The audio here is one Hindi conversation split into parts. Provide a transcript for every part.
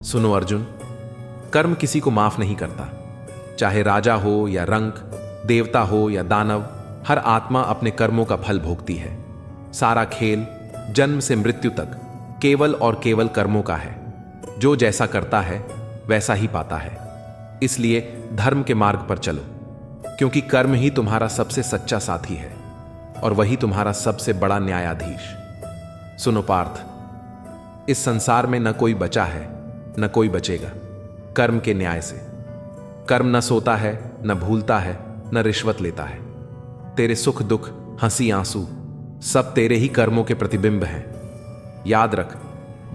सुनो अर्जुन, कर्म किसी को माफ नहीं करता। चाहे राजा हो या रंक, देवता हो या दानव, हर आत्मा अपने कर्मों का फल भोगती है। सारा खेल जन्म से मृत्यु तक केवल और केवल कर्मों का है। जो जैसा करता है वैसा ही पाता है। इसलिए धर्म के मार्ग पर चलो, क्योंकि कर्म ही तुम्हारा सबसे सच्चा साथी है और वही तुम्हारा सबसे बड़ा न्यायाधीश। सुनो पार्थ, इस संसार में न कोई बचा है न कोई बचेगा कर्म के न्याय से। कर्म न सोता है, न भूलता है, न रिश्वत लेता है। तेरे सुख दुख, हंसी आंसू सब तेरे ही कर्मों के प्रतिबिंब हैं। याद रख,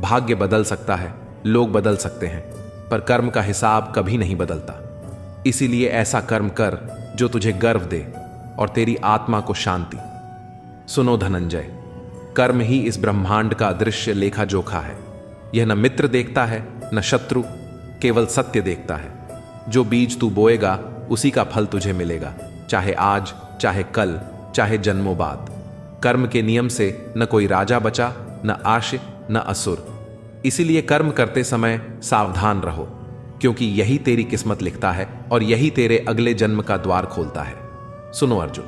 भाग्य बदल सकता है, लोग बदल सकते हैं, पर कर्म का हिसाब कभी नहीं बदलता। इसीलिए ऐसा कर्म कर जो तुझे गर्व दे और तेरी आत्मा को शांति। सुनो धनंजय, कर्म ही इस ब्रह्मांड का अदृश्य लेखा जोखा है। यह न मित्र देखता है न शत्रु, केवल सत्य देखता है। जो बीज तू बोएगा उसी का फल तुझे मिलेगा, चाहे आज, चाहे कल, चाहे जन्मों बाद। कर्म के नियम से न कोई राजा बचा, न आश्य, न असुर। इसीलिए कर्म करते समय सावधान रहो, क्योंकि यही तेरी किस्मत लिखता है और यही तेरे अगले जन्म का द्वार खोलता है। सुनो अर्जुन,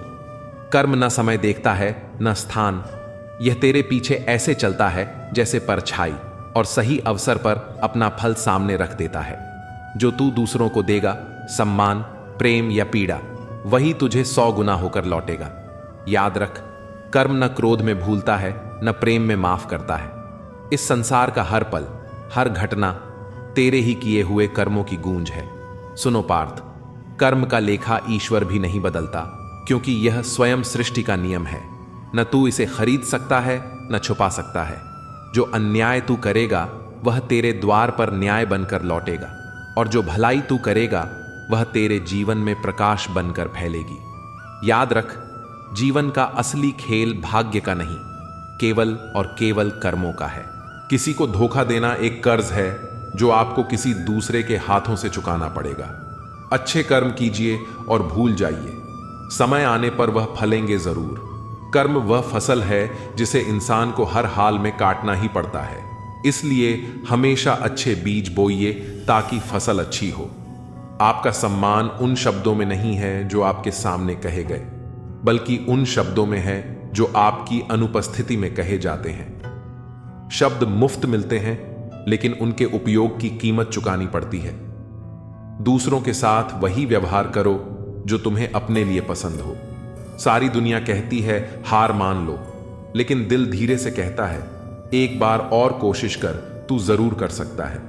कर्म न समय देखता है न स्थान। यह तेरे पीछे ऐसे चलता है जैसे परछाई, और सही अवसर पर अपना फल सामने रख देता है। जो तू दूसरों को देगा, सम्मान, प्रेम या पीड़ा, वही तुझे 100 गुना होकर लौटेगा। याद रख, कर्म न क्रोध में भूलता है न प्रेम में माफ करता है। इस संसार का हर पल, हर घटना तेरे ही किए हुए कर्मों की गूंज है। सुनो पार्थ, कर्म का लेखा ईश्वर भी नहीं बदलता, क्योंकि यह स्वयं सृष्टि का नियम है। न तू इसे खरीद सकता है न छुपा सकता है। जो अन्याय तू करेगा वह तेरे द्वार पर न्याय बनकर लौटेगा, और जो भलाई तू करेगा वह तेरे जीवन में प्रकाश बनकर फैलेगी। याद रख, जीवन का असली खेल भाग्य का नहीं, केवल और केवल कर्मों का है। किसी को धोखा देना एक कर्ज है जो आपको किसी दूसरे के हाथों से चुकाना पड़ेगा। अच्छे कर्म कीजिए और भूल जाइए, समय आने पर वह फलेंगे जरूर। कर्म वह फसल है जिसे इंसान को हर हाल में काटना ही पड़ता है। इसलिए हमेशा अच्छे बीज बोइए ताकि फसल अच्छी हो। आपका सम्मान उन शब्दों में नहीं है जो आपके सामने कहे गए, बल्कि उन शब्दों में है जो आपकी अनुपस्थिति में कहे जाते हैं। शब्द मुफ्त मिलते हैं, लेकिन उनके उपयोग की कीमत चुकानी पड़ती है। दूसरों के साथ वही व्यवहार करो जो तुम्हें अपने लिए पसंद हो। सारी दुनिया कहती है हार मान लो, लेकिन दिल धीरे से कहता है एक बार और कोशिश कर, तू जरूर कर सकता है।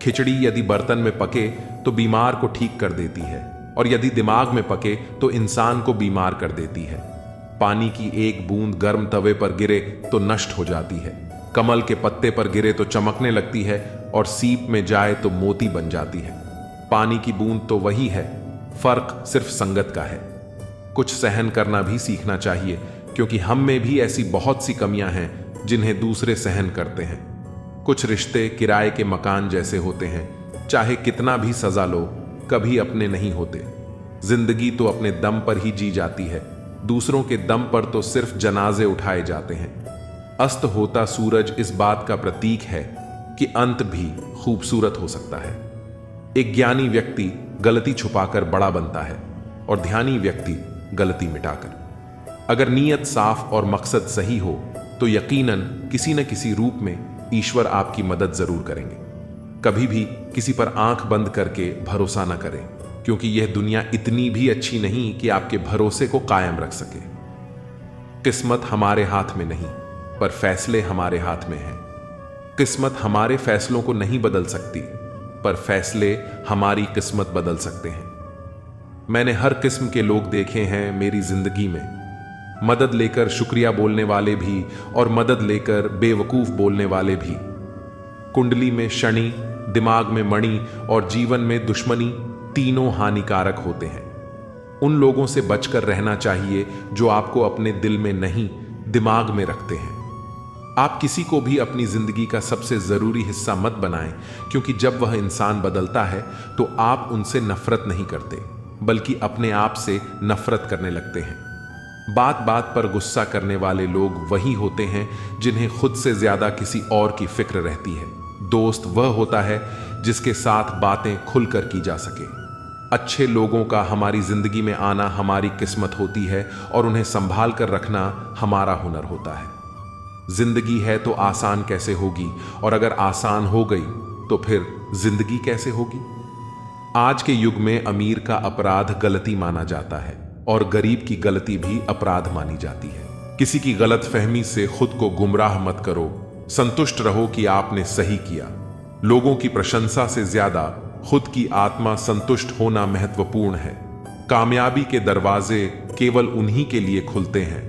खिचड़ी यदि बर्तन में पके तो बीमार को ठीक कर देती है, और यदि दिमाग में पके तो इंसान को बीमार कर देती है। पानी की एक बूंद गर्म तवे पर गिरे तो नष्ट हो जाती है, कमल के पत्ते पर गिरे तो चमकने लगती है, और सीप में जाए तो मोती बन जाती है। पानी की बूंद तो वही है, फर्क सिर्फ संगत का है। कुछ सहन करना भी सीखना चाहिए, क्योंकि हम में भी ऐसी बहुत सी कमियां हैं जिन्हें दूसरे सहन करते हैं। कुछ रिश्ते किराए के मकान जैसे होते हैं, चाहे कितना भी सजा लो कभी अपने नहीं होते। जिंदगी तो अपने दम पर ही जी जाती है, दूसरों के दम पर तो सिर्फ जनाजे उठाए जाते हैं। अस्त होता सूरज इस बात का प्रतीक है कि अंत भी खूबसूरत हो सकता है। एक ज्ञानी व्यक्ति गलती छुपाकर बड़ा बनता है, और ध्यानी व्यक्ति गलती मिटाकर। अगर नीयत साफ और मकसद सही हो तो यकीनन किसी न किसी रूप में ईश्वर आपकी मदद जरूर करेंगे। कभी भी किसी पर आंख बंद करके भरोसा न करें, क्योंकि यह दुनिया इतनी भी अच्छी नहीं कि आपके भरोसे को कायम रख सके। किस्मत हमारे हाथ में नहीं, पर फैसले हमारे हाथ में हैं। किस्मत हमारे फैसलों को नहीं बदल सकती, पर फैसले हमारी किस्मत बदल सकते हैं। मैंने हर किस्म के लोग देखे हैं मेरी जिंदगी में, मदद लेकर शुक्रिया बोलने वाले भी और मदद लेकर बेवकूफ बोलने वाले भी। कुंडली में शनि, दिमाग में मणि और जीवन में दुश्मनी तीनों हानिकारक होते हैं। उन लोगों से बचकर रहना चाहिए जो आपको अपने दिल में नहीं, दिमाग में रखते हैं। आप किसी को भी अपनी जिंदगी का सबसे जरूरी हिस्सा मत बनाएं, क्योंकि जब वह इंसान बदलता है तो आप उनसे नफरत नहीं करते, बल्कि अपने आप से नफरत करने लगते हैं। बात बात पर गुस्सा करने वाले लोग वही होते हैं जिन्हें खुद से ज्यादा किसी और की फिक्र रहती है। दोस्त वह होता है जिसके साथ बातें खुलकर की जा सके। अच्छे लोगों का हमारी जिंदगी में आना हमारी किस्मत होती है और उन्हें संभाल कर रखना हमारा हुनर होता है। जिंदगी है तो आसान कैसे होगी, और अगर आसान हो गई तो फिर जिंदगी कैसे होगी। आज के युग में अमीर का अपराध गलती माना जाता है और गरीब की गलती भी अपराध मानी जाती है। किसी की गलत फहमी से खुद को गुमराह मत करो, संतुष्ट रहो कि आपने सही किया। लोगों की प्रशंसा से ज्यादा खुद की आत्मा संतुष्ट होना महत्वपूर्ण है। कामयाबी के दरवाजे केवल उन्हीं के लिए खुलते हैं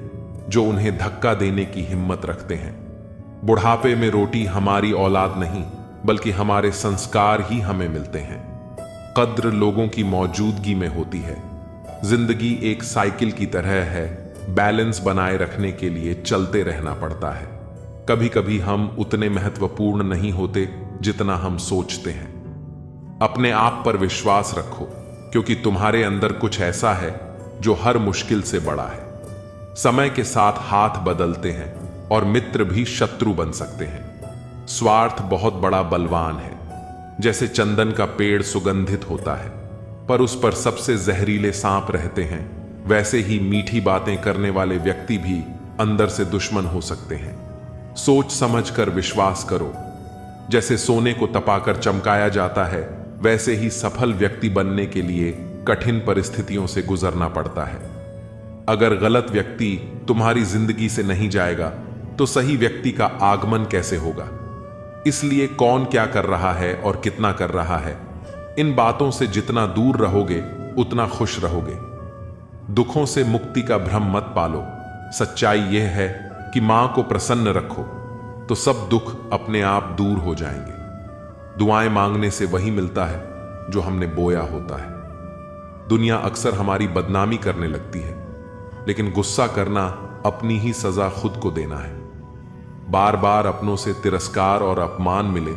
जो उन्हें धक्का देने की हिम्मत रखते हैं। बुढ़ापे में रोटी हमारी औलाद नहीं, बल्कि हमारे संस्कार ही हमें मिलते हैं। कद्र लोगों की मौजूदगी में होती है। जिंदगी एक साइकिल की तरह है, बैलेंस बनाए रखने के लिए चलते रहना पड़ता है। कभी कभी हम उतने महत्वपूर्ण नहीं होते जितना हम सोचते हैं। अपने आप पर विश्वास रखो, क्योंकि तुम्हारे अंदर कुछ ऐसा है जो हर मुश्किल से बड़ा है। समय के साथ हाथ बदलते हैं और मित्र भी शत्रु बन सकते हैं। स्वार्थ बहुत बड़ा बलवान है। जैसे चंदन का पेड़ सुगंधित होता है, पर उस पर सबसे जहरीले सांप रहते हैं, वैसे ही मीठी बातें करने वाले व्यक्ति भी अंदर से दुश्मन हो सकते हैं। सोच समझकर विश्वास करो। जैसे सोने को तपाकर चमकाया जाता है, वैसे ही सफल व्यक्ति बनने के लिए कठिन परिस्थितियों से गुजरना पड़ता है। अगर गलत व्यक्ति तुम्हारी जिंदगी से नहीं जाएगा तो सही व्यक्ति का आगमन कैसे होगा। इसलिए कौन क्या कर रहा है और कितना कर रहा है, इन बातों से जितना दूर रहोगे उतना खुश रहोगे। दुखों से मुक्ति का भ्रम मत पालो। सच्चाई यह है कि मां को प्रसन्न रखो तो सब दुख अपने आप दूर हो जाएंगे। दुआएं मांगने से वही मिलता है जो हमने बोया होता है। दुनिया अक्सर हमारी बदनामी करने लगती है, लेकिन गुस्सा करना अपनी ही सजा खुद को देना है। बार बार अपनों से तिरस्कार और अपमान मिले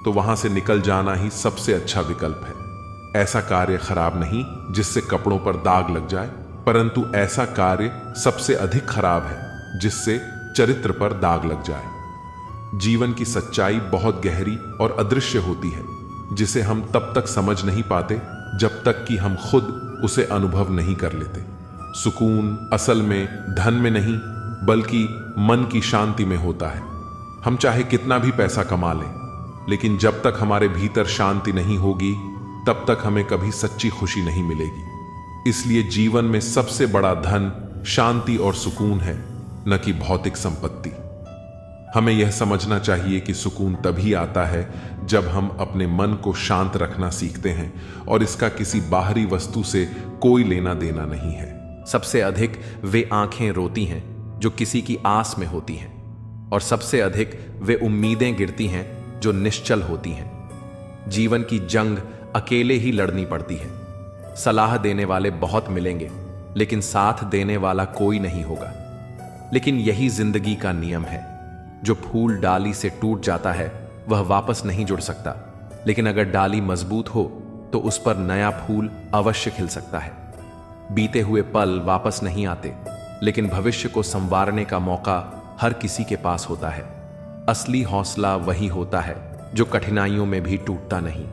तो वहां से निकल जाना ही सबसे अच्छा विकल्प है। ऐसा कार्य खराब नहीं जिससे कपड़ों पर दाग लग जाए, परंतु ऐसा कार्य सबसे अधिक खराब है जिससे चरित्र पर दाग लग जाए। जीवन की सच्चाई बहुत गहरी और अदृश्य होती है, जिसे हम तब तक समझ नहीं पाते जब तक कि हम खुद उसे अनुभव नहीं कर लेते। सुकून असल में धन में नहीं, बल्कि मन की शांति में होता है। हम चाहे कितना भी पैसा कमा लें, लेकिन जब तक हमारे भीतर शांति नहीं होगी, तब तक हमें कभी सच्ची खुशी नहीं मिलेगी। इसलिए जीवन में सबसे बड़ा धन शांति और सुकून है, न कि भौतिक संपत्ति। हमें यह समझना चाहिए कि सुकून तभी आता है जब हम अपने मन को शांत रखना सीखते हैं और इसका किसी बाहरी वस्तु से कोई लेना देना नहीं है। सबसे अधिक वे आंखें रोती हैं जो किसी की आस में होती हैं, और सबसे अधिक वे उम्मीदें गिरती हैं जो निश्चल होती हैं। जीवन की जंग अकेले ही लड़नी पड़ती है। सलाह देने वाले बहुत मिलेंगे, लेकिन साथ देने वाला कोई नहीं होगा। लेकिन यही जिंदगी का नियम है। जो फूल डाली से टूट जाता है वह वापस नहीं जुड़ सकता, लेकिन अगर डाली मजबूत हो तो उस पर नया फूल अवश्य खिल सकता है। बीते हुए पल वापस नहीं आते, लेकिन भविष्य को संवारने का मौका हर किसी के पास होता है। असली हौसला वही होता है जो कठिनाइयों में भी टूटता नहीं।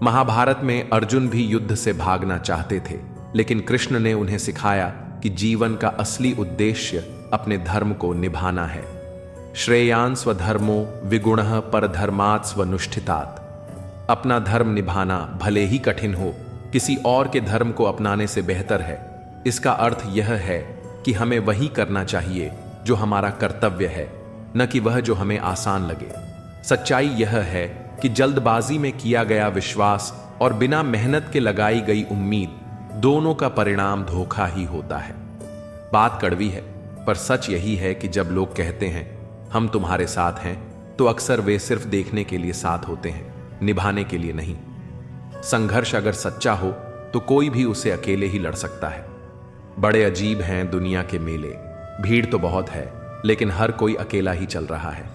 महाभारत में अर्जुन भी युद्ध से भागना चाहते थे, लेकिन कृष्ण ने उन्हें सिखाया कि जीवन का असली उद्देश्य अपने धर्म को निभाना है। श्रेयान स्वधर्मो विगुणः परधर्मात् स्वनुष्ठितात्। अपना धर्म निभाना भले ही कठिन हो, किसी और के धर्म को अपनाने से बेहतर है। इसका अर्थ यह है कि हमें वही करना चाहिए जो हमारा कर्तव्य है, न कि वह जो हमें आसान लगे। सच्चाई यह है कि जल्दबाजी में किया गया विश्वास और बिना मेहनत के लगाई गई उम्मीद, दोनों का परिणाम धोखा ही होता है। बात कड़वी है, पर सच यही है कि जब लोग कहते हैं हम तुम्हारे साथ हैं, तो अक्सर वे सिर्फ देखने के लिए साथ होते हैं, निभाने के लिए नहीं। संघर्ष अगर सच्चा हो तो कोई भी उसे अकेले ही लड़ सकता है। बड़े अजीब हैं दुनिया के मेले। भीड़ तो बहुत है, लेकिन हर कोई अकेला ही चल रहा है।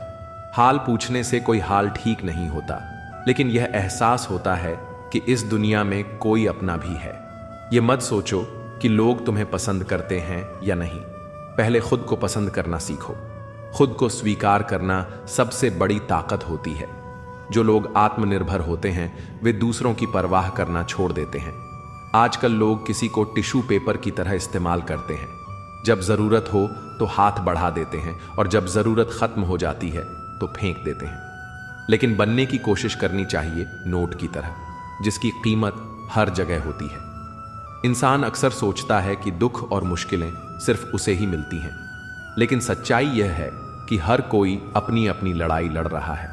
हाल पूछने से कोई हाल ठीक नहीं होता, लेकिन यह एहसास होता है कि इस दुनिया में कोई अपना भी है। यह मत सोचो कि लोग तुम्हें पसंद करते हैं या नहीं। पहले खुद को पसंद करना सीखो। खुद को स्वीकार करना सबसे बड़ी ताकत होती है। जो लोग आत्मनिर्भर होते हैं वे दूसरों की परवाह करना छोड़ देते हैं। आजकल लोग किसी को टिश्यू पेपर की तरह इस्तेमाल करते हैं। जब जरूरत हो तो हाथ बढ़ा देते हैं और जब जरूरत खत्म हो जाती है तो फेंक देते हैं। लेकिन बनने की कोशिश करनी चाहिए नोट की तरह, जिसकी कीमत हर जगह होती है। इंसान अक्सर सोचता है कि दुख और मुश्किलें सिर्फ उसे ही मिलती हैं, लेकिन सच्चाई यह है कि हर कोई अपनी अपनी लड़ाई लड़ रहा है।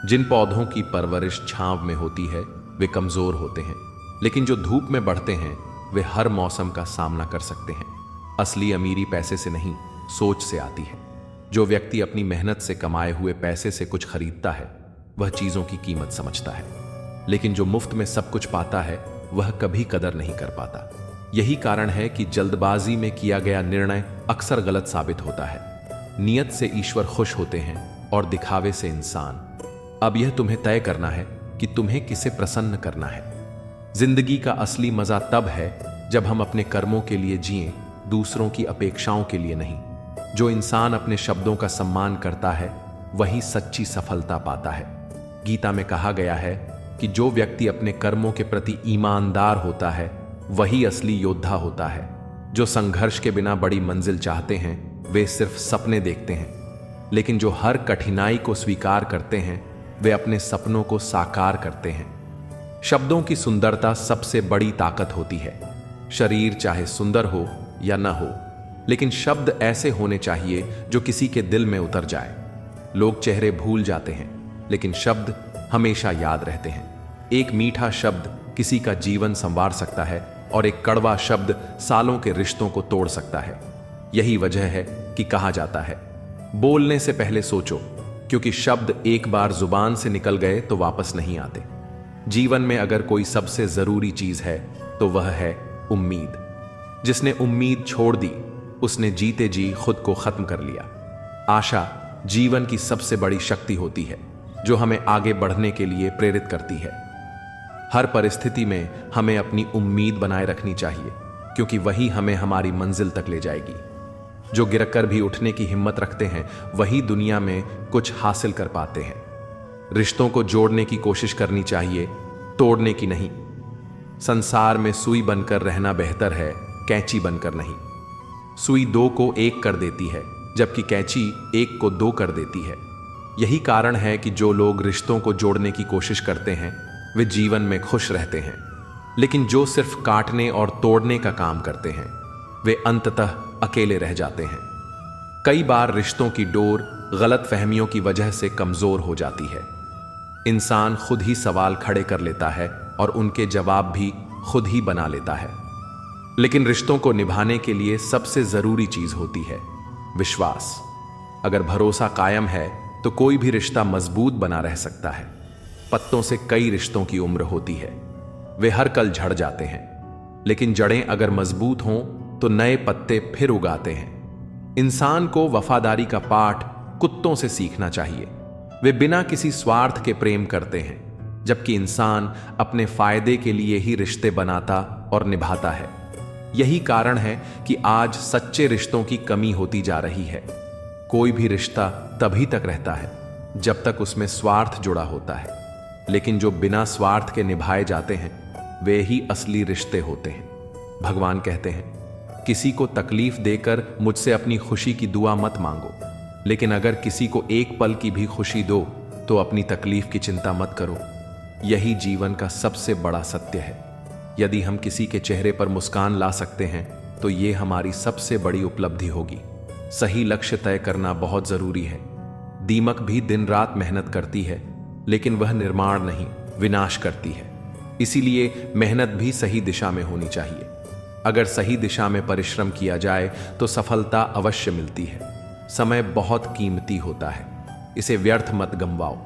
जिन पौधों की परवरिश छांव में होती है वे कमजोर होते हैं, लेकिन जो धूप में बढ़ते हैं वे हर मौसम का सामना कर सकते हैं। असली अमीरी पैसे से नहीं, सोच से आती है। जो व्यक्ति अपनी मेहनत से कमाए हुए पैसे से कुछ खरीदता है वह चीजों की कीमत समझता है, लेकिन जो मुफ्त में सब कुछ पाता है वह कभी कदर नहीं कर पाता। यही कारण है कि जल्दबाजी में किया गया निर्णय अक्सर गलत साबित होता है। नियत से ईश्वर खुश होते हैं और दिखावे से इंसान। अब यह तुम्हें तय करना है कि तुम्हें किसे प्रसन्न करना है। जिंदगी का असली मजा तब है जब हम अपने कर्मों के लिए जिएं, दूसरों की अपेक्षाओं के लिए नहीं। जो इंसान अपने शब्दों का सम्मान करता है वही सच्ची सफलता पाता है। गीता में कहा गया है कि जो व्यक्ति अपने कर्मों के प्रति ईमानदार होता है वही असली योद्धा होता है। जो संघर्ष के बिना बड़ी मंजिल चाहते हैं वे सिर्फ सपने देखते हैं, लेकिन जो हर कठिनाई को स्वीकार करते हैं वे अपने सपनों को साकार करते हैं। शब्दों की सुंदरता सबसे बड़ी ताकत होती है। शरीर चाहे सुंदर हो या न हो, लेकिन शब्द ऐसे होने चाहिए जो किसी के दिल में उतर जाए। लोग चेहरे भूल जाते हैं, लेकिन शब्द हमेशा याद रहते हैं। एक मीठा शब्द किसी का जीवन संवार सकता है और एक कड़वा शब्द सालों के रिश्तों को तोड़ सकता है। यही वजह है कि कहा जाता है, बोलने से पहले सोचो, क्योंकि शब्द एक बार जुबान से निकल गए तो वापस नहीं आते। जीवन में अगर कोई सबसे जरूरी चीज है तो वह है उम्मीद। जिसने उम्मीद छोड़ दी उसने जीते जी खुद को खत्म कर लिया। आशा जीवन की सबसे बड़ी शक्ति होती है जो हमें आगे बढ़ने के लिए प्रेरित करती है। हर परिस्थिति में हमें अपनी उम्मीद बनाए रखनी चाहिए, क्योंकि वही हमें हमारी मंजिल तक ले जाएगी। जो गिरकर भी उठने की हिम्मत रखते हैं वही दुनिया में कुछ हासिल कर पाते हैं। रिश्तों को जोड़ने की कोशिश करनी चाहिए, तोड़ने की नहीं। संसार में सुई बनकर रहना बेहतर है, कैंची बनकर नहीं। सुई दो को एक कर देती है, जबकि कैंची एक को दो कर देती है। यही कारण है कि जो लोग रिश्तों को जोड़ने की कोशिश करते हैं वे जीवन में खुश रहते हैं, लेकिन जो सिर्फ काटने और तोड़ने का काम करते हैं वे अंततः अकेले रह जाते हैं। कई बार रिश्तों की डोर गलत फहमियों की वजह से कमजोर हो जाती है। इंसान खुद ही सवाल खड़े कर लेता है और उनके जवाब भी खुद ही बना लेता है। लेकिन रिश्तों को निभाने के लिए सबसे जरूरी चीज होती है विश्वास। अगर भरोसा कायम है तो कोई भी रिश्ता मजबूत बना रह सकता है। पत्तों से कई रिश्तों की उम्र होती है, वे हर कल झड़ जाते हैं, लेकिन जड़ें अगर मजबूत हों तो नए पत्ते फिर उगाते हैं। इंसान को वफादारी का पाठ कुत्तों से सीखना चाहिए। वे बिना किसी स्वार्थ के प्रेम करते हैं, जबकि इंसान अपने फायदे के लिए ही रिश्ते बनाता और निभाता है। यही कारण है कि आज सच्चे रिश्तों की कमी होती जा रही है। कोई भी रिश्ता तभी तक रहता है जब तक उसमें स्वार्थ जुड़ा होता है, लेकिन जो बिना स्वार्थ के निभाए जाते हैं वे ही असली रिश्ते होते हैं। भगवान कहते हैं, किसी को तकलीफ देकर मुझसे अपनी खुशी की दुआ मत मांगो, लेकिन अगर किसी को एक पल की भी खुशी दो तो अपनी तकलीफ की चिंता मत करो। यही जीवन का सबसे बड़ा सत्य है। यदि हम किसी के चेहरे पर मुस्कान ला सकते हैं तो ये हमारी सबसे बड़ी उपलब्धि होगी। सही लक्ष्य तय करना बहुत जरूरी है। दीमक भी दिन रात मेहनत करती है, लेकिन वह निर्माण नहीं, विनाश करती है। इसीलिए मेहनत भी सही दिशा में होनी चाहिए। अगर सही दिशा में परिश्रम किया जाए तो सफलता अवश्य मिलती है। समय बहुत कीमती होता है, इसे व्यर्थ मत गंवाओ।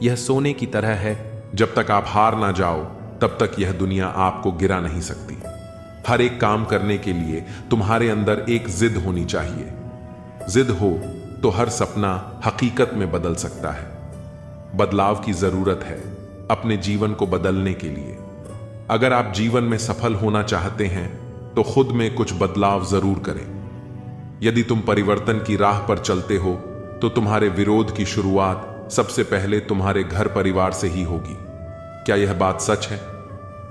यह सोने की तरह है, जब तक आप हार ना जाओ तब तक यह दुनिया आपको गिरा नहीं सकती। हर एक काम करने के लिए तुम्हारे अंदर एक जिद होनी चाहिए। जिद हो तो हर सपना हकीकत में बदल सकता है। बदलाव की जरूरत है अपने जीवन को बदलने के लिए। अगर आप जीवन में सफल होना चाहते हैं तो खुद में कुछ बदलाव जरूर करें। यदि तुम परिवर्तन की राह पर चलते हो तो तुम्हारे विरोध की शुरुआत सबसे पहले तुम्हारे घर परिवार से ही होगी। क्या यह बात सच है?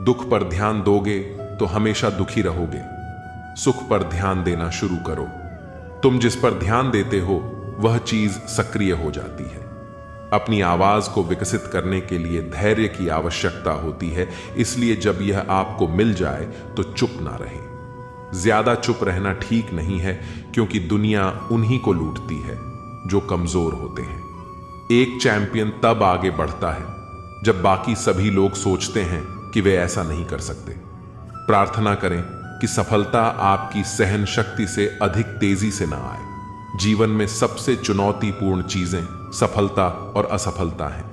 दुख पर ध्यान दोगे तो हमेशा दुखी रहोगे। सुख पर ध्यान देना शुरू करो। तुम जिस पर ध्यान देते हो वह चीज सक्रिय हो जाती है। अपनी आवाज को विकसित करने के लिए धैर्य की आवश्यकता होती है, इसलिए जब यह आपको मिल जाए तो चुप ना रहे। ज्यादा चुप रहना ठीक नहीं है, क्योंकि दुनिया उन्हीं को लूटती है जो कमजोर होते हैं। एक चैंपियन तब आगे बढ़ता है जब बाकी सभी लोग सोचते हैं कि वे ऐसा नहीं कर सकते। प्रार्थना करें कि सफलता आपकी सहन शक्ति से अधिक तेजी से ना आए। जीवन में सबसे चुनौतीपूर्ण चीजें सफलता और असफलता हैं।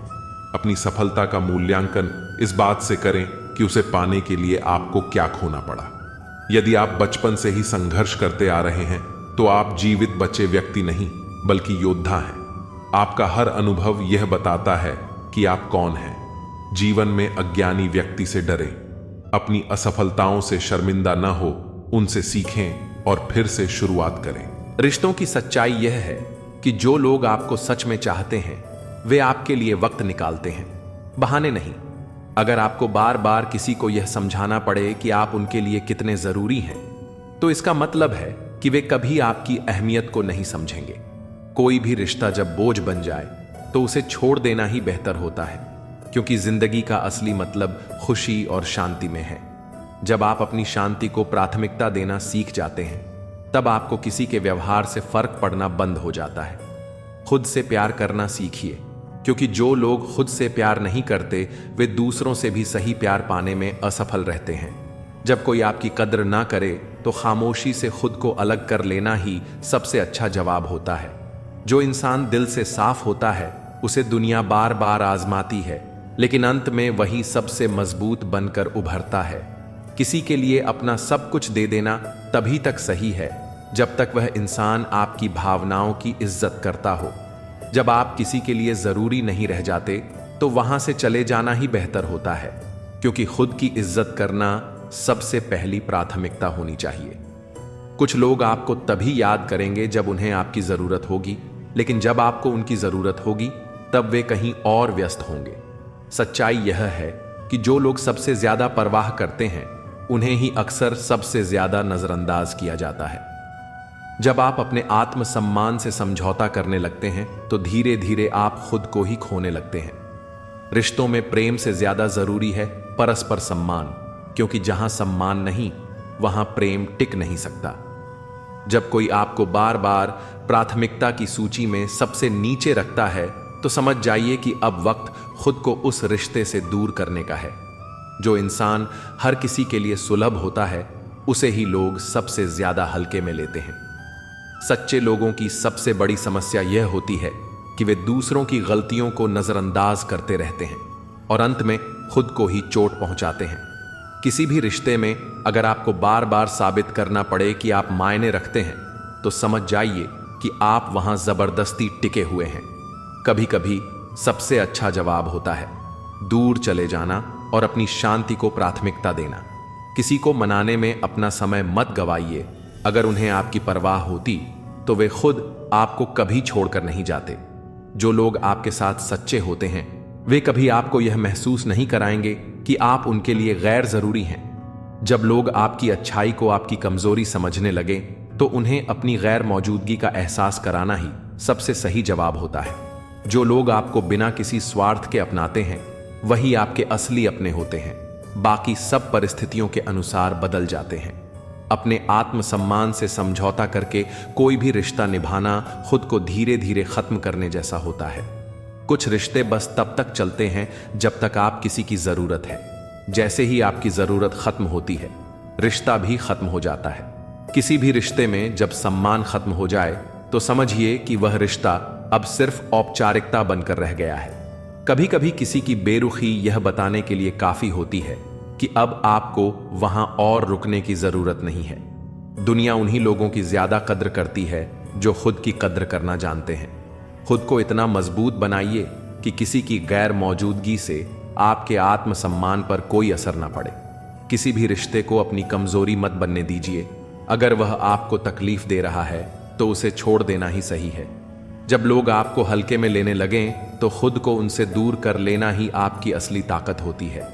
अपनी सफलता का मूल्यांकन इस बात से करें कि उसे पाने के लिए आपको क्या खोना पड़ा। यदि आप बचपन से ही संघर्ष करते आ रहे हैं तो आप जीवित बचे व्यक्ति नहीं बल्कि योद्धा हैं। आपका हर अनुभव यह बताता है कि आप कौन हैं। जीवन में अज्ञानी व्यक्ति से डरें। अपनी असफलताओं से शर्मिंदा न हो, उनसे सीखें और फिर से शुरुआत करें। रिश्तों की सच्चाई यह है कि जो लोग आपको सच में चाहते हैं वे आपके लिए वक्त निकालते हैं, बहाने नहीं। अगर आपको बार बार किसी को यह समझाना पड़े कि आप उनके लिए कितने जरूरी हैं, तो इसका मतलब है कि वे कभी आपकी अहमियत को नहीं समझेंगे। कोई भी रिश्ता जब बोझ बन जाए तो उसे छोड़ देना ही बेहतर होता है, क्योंकि जिंदगी का असली मतलब खुशी और शांति में है। जब आप अपनी शांति को प्राथमिकता देना सीख जाते हैं, तब आपको किसी के व्यवहार से फर्क पड़ना बंद हो जाता है। खुद से प्यार करना सीखिए, क्योंकि जो लोग खुद से प्यार नहीं करते वे दूसरों से भी सही प्यार पाने में असफल रहते हैं। जब कोई आपकी कद्र ना करे तो खामोशी से खुद को अलग कर लेना ही सबसे अच्छा जवाब होता है। जो इंसान दिल से साफ होता है उसे दुनिया बार बार आजमाती है, लेकिन अंत में वही सबसे मजबूत बनकर उभरता है। किसी के लिए अपना सब कुछ दे देना तभी तक सही है जब तक वह इंसान आपकी भावनाओं की इज्जत करता हो। जब आप किसी के लिए जरूरी नहीं रह जाते तो वहां से चले जाना ही बेहतर होता है, क्योंकि खुद की इज्जत करना सबसे पहली प्राथमिकता होनी चाहिए। कुछ लोग आपको तभी याद करेंगे जब उन्हें आपकी जरूरत होगी, लेकिन जब आपको उनकी जरूरत होगी तब वे कहीं और व्यस्त होंगे। सच्चाई यह है कि जो लोग सबसे ज्यादा परवाह करते हैं उन्हें ही अक्सर सबसे ज्यादा नजरअंदाज किया जाता है। जब आप अपने आत्मसम्मान से समझौता करने लगते हैं तो धीरे धीरे आप खुद को ही खोने लगते हैं। रिश्तों में प्रेम से ज्यादा जरूरी है परस्पर सम्मान, क्योंकि जहां सम्मान नहीं वहां प्रेम टिक नहीं सकता। जब कोई आपको बार बार प्राथमिकता की सूची में सबसे नीचे रखता है तो समझ जाइए कि अब वक्त खुद को उस रिश्ते से दूर करने का है। जो इंसान हर किसी के लिए सुलभ होता है उसे ही लोग सबसे ज्यादा हल्के में लेते हैं। सच्चे लोगों की सबसे बड़ी समस्या यह होती है कि वे दूसरों की गलतियों को नजरअंदाज करते रहते हैं और अंत में खुद को ही चोट पहुंचाते हैं। किसी भी रिश्ते में अगर आपको बार बार साबित करना पड़े कि आप मायने रखते हैं तो समझ जाइए कि आप वहां जबरदस्ती टिके हुए हैं। कभी कभी सबसे अच्छा जवाब होता है दूर चले जाना और अपनी शांति को प्राथमिकता देना। किसी को मनाने में अपना समय मत गवाइए। अगर उन्हें आपकी परवाह होती तो वे खुद आपको कभी छोड़कर नहीं जाते। जो लोग आपके साथ सच्चे होते हैं वे कभी आपको यह महसूस नहीं कराएंगे कि आप उनके लिए गैर जरूरी हैं। जब लोग आपकी अच्छाई को आपकी कमजोरी समझने लगे तो उन्हें अपनी गैर मौजूदगी का एहसास कराना ही सबसे सही जवाब होता है। जो लोग आपको बिना किसी स्वार्थ के अपनाते हैं वही आपके असली अपने होते हैं। बाकी सब परिस्थितियों के अनुसार बदल जाते हैं। अपने आत्मसम्मान से समझौता करके कोई भी रिश्ता निभाना खुद को धीरे धीरे खत्म करने जैसा होता है। कुछ रिश्ते बस तब तक चलते हैं जब तक आप किसी की जरूरत है। जैसे ही आपकी जरूरत खत्म होती है रिश्ता भी खत्म हो जाता है। किसी भी रिश्ते में जब सम्मान खत्म हो जाए तो समझिए कि वह रिश्ता अब सिर्फ औपचारिकता बनकर रह गया है। कभी कभी किसी की बेरुखी यह बताने के लिए काफी होती है कि अब आपको वहां और रुकने की जरूरत नहीं है। दुनिया उन्हीं लोगों की ज्यादा कद्र करती है जो खुद की कद्र करना जानते हैं। खुद को इतना मजबूत बनाइए कि किसी की गैर मौजूदगी से आपके आत्मसम्मान पर कोई असर ना पड़े। किसी भी रिश्ते को अपनी कमजोरी मत बनने दीजिए। अगर वह आपको तकलीफ दे रहा है तो उसे छोड़ देना ही सही है। जब लोग आपको हल्के में लेने लगें तो खुद को उनसे दूर कर लेना ही आपकी असली ताकत होती है।